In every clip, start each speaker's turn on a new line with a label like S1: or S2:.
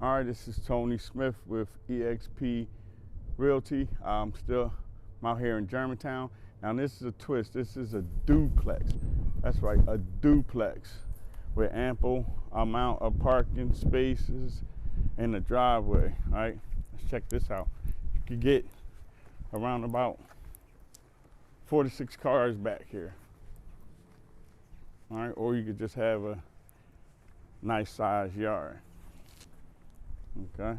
S1: All right, this is Tony Smith with eXp Realty. I'm out here in Germantown. Now this is a twist. This is a duplex. That's right, a duplex with ample amount of parking spaces in the driveway. All right, let's check this out. You could get around about 46 cars back here. All right, or you could just have a nice sized yard. Okay.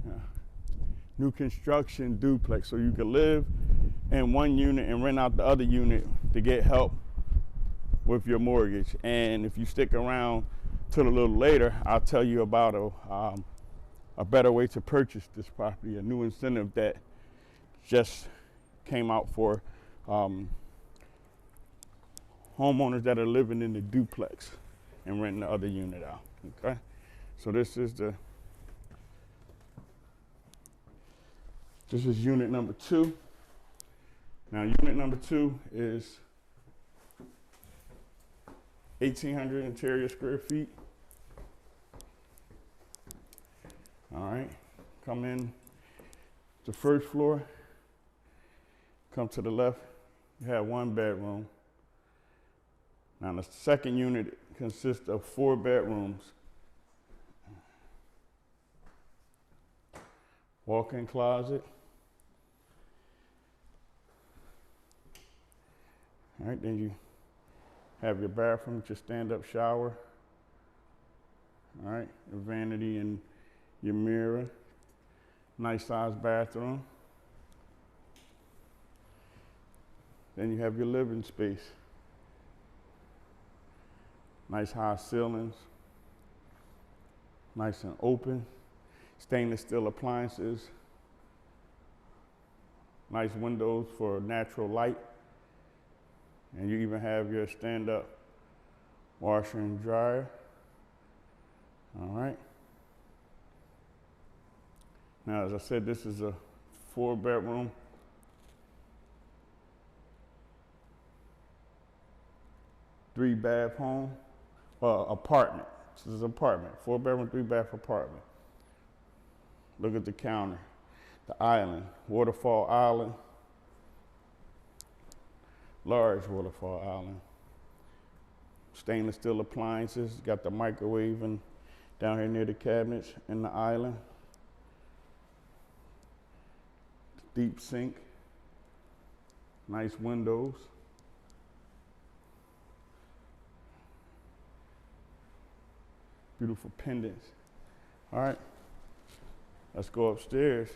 S1: Yeah. New construction duplex, so you can live in one unit and rent out the other unit to get help with your mortgage. And if you stick around till a little later, I'll tell you about a better way to purchase this property, a new incentive that just came out for homeowners that are living in the duplex and renting the other unit out. Okay, so this is unit number 2. Now unit number 2 is 1,800 interior square feet. All right, come in the first floor, come to the left, you have 1 bedroom. Now the second unit consists of 4 bedrooms, walk-in closet. All right, then you have your bathroom with your stand-up shower. All right, your vanity and your mirror. Nice sized bathroom. Then you have your living space. Nice high ceilings, nice and open, stainless steel appliances, nice windows for natural light, and you even have your stand-up washer and dryer. All right. Now, as I said, this is a 4-bedroom. Three-bath home. Apartment. This is an apartment. 4-bedroom, 3-bath apartment. Look at the counter, the island, waterfall island, large waterfall island. Stainless steel appliances. Got the microwave and down here near the cabinets in the island. Deep sink. Nice windows. Beautiful pendants. All right, let's go upstairs.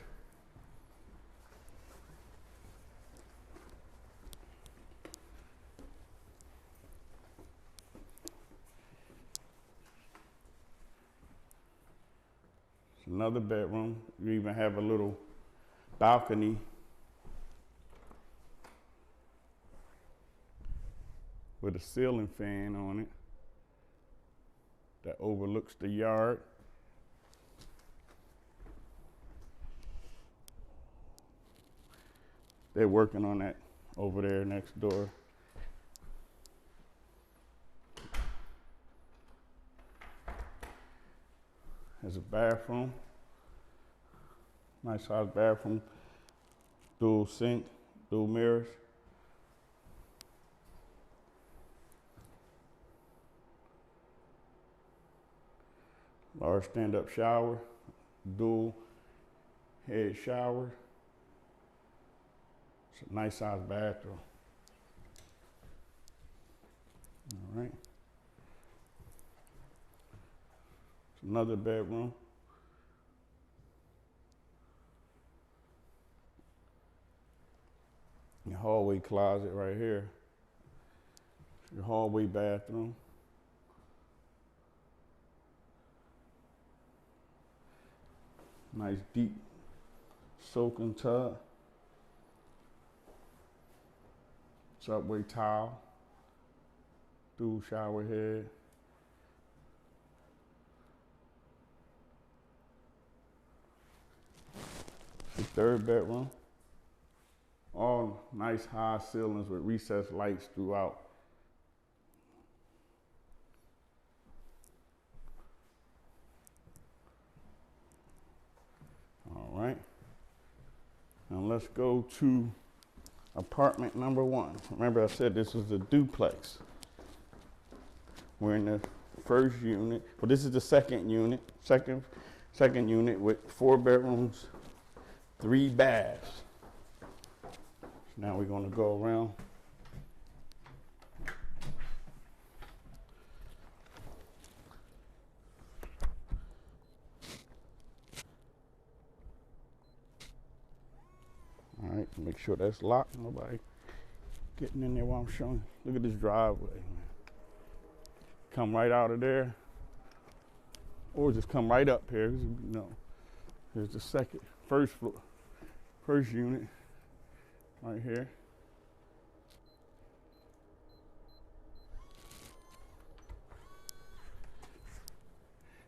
S1: It's another bedroom. You even have a little balcony with a ceiling fan on it that overlooks the yard. They're working on that over there next door. There's a bathroom, nice sized bathroom, dual sink, dual mirrors. Large stand-up shower, dual head shower. It's a nice sized bathroom. All right. It's another bedroom. Your hallway closet right here. Your hallway bathroom. Nice deep soaking tub. Subway towel. Dual shower head. The 3rd bedroom. All nice high ceilings with recessed lights throughout. let's go to apartment number 1. Remember I said this was a duplex. We're in the first unit. Well, this is the second unit. Second unit with 4 bedrooms, 3 baths. Now we're going to go around. All right, make sure that's locked. Nobody getting in there while I'm showing. Look at this driveway. Come right out of there, or just come right up here. You know, here's the first floor, first unit, right here.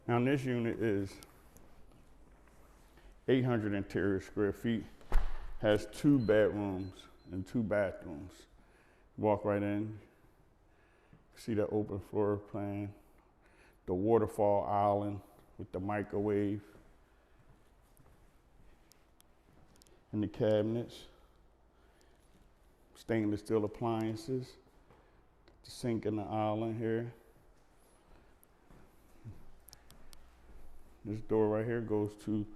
S1: Now this unit is 800 interior square feet. Has 2 bedrooms and 2 bathrooms. Walk right in. See the open floor plan, the waterfall island with the microwave and the cabinets, stainless steel appliances, the sink in the island here. This door right here goes to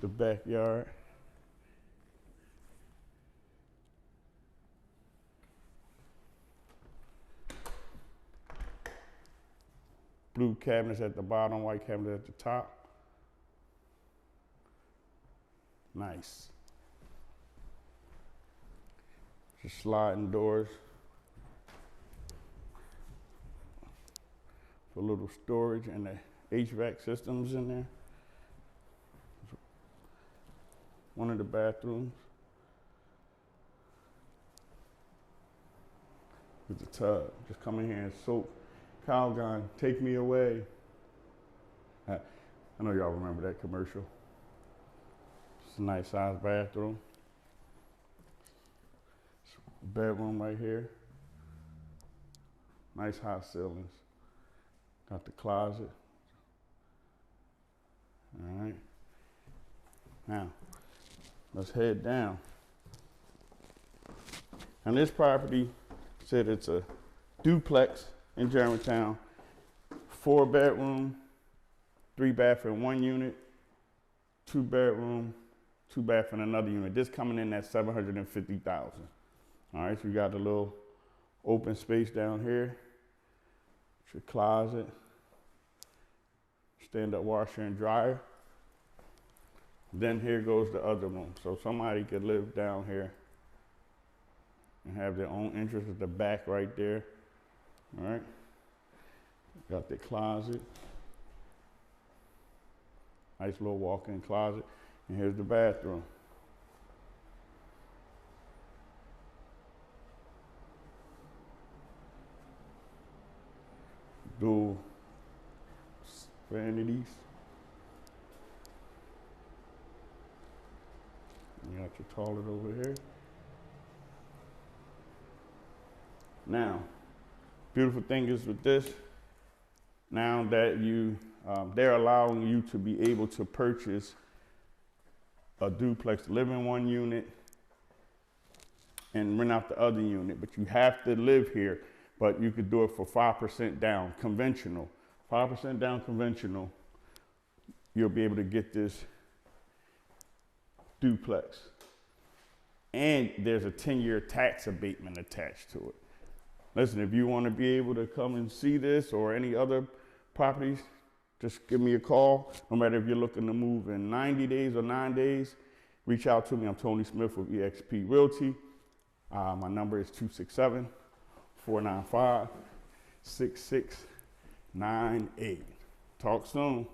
S1: the backyard. Blue cabinets at the bottom, white cabinets at the top. Nice. Just sliding doors for a little storage, and the HVAC systems in there. One of the bathrooms with the tub. Just come in here and soak. Calgon, take me away. I know y'all remember that commercial. It's a nice sized bathroom. Bedroom right here. Nice high ceilings. Got the closet. All right. Now, let's head down. And this property said it's a duplex in Germantown, 4 bedroom, 3 bath in 1 unit, 2 bedroom, 2 bath in another unit. This coming in at $750,000. All right, so you got a little open space down here. It's your closet, stand-up washer and dryer. Then here goes the other room. So somebody could live down here and have their own interest at the back right there. All right, got the closet, nice little walk-in closet, and here's the bathroom. Dual vanities. You got your toilet over here. Now, beautiful thing is with this, now that they're allowing you to be able to purchase a duplex, live in 1 unit and rent out the other unit, but you have to live here, but you could do it for 5% down, conventional. 5% down conventional, you'll be able to get this duplex. And there's a 10-year tax abatement attached to it. Listen, if you want to be able to come and see this or any other properties, just give me a call. No matter if you're looking to move in 90 days or 9 days, reach out to me. I'm Tony Smith with eXp Realty. My number is 267-495-6698. Talk soon.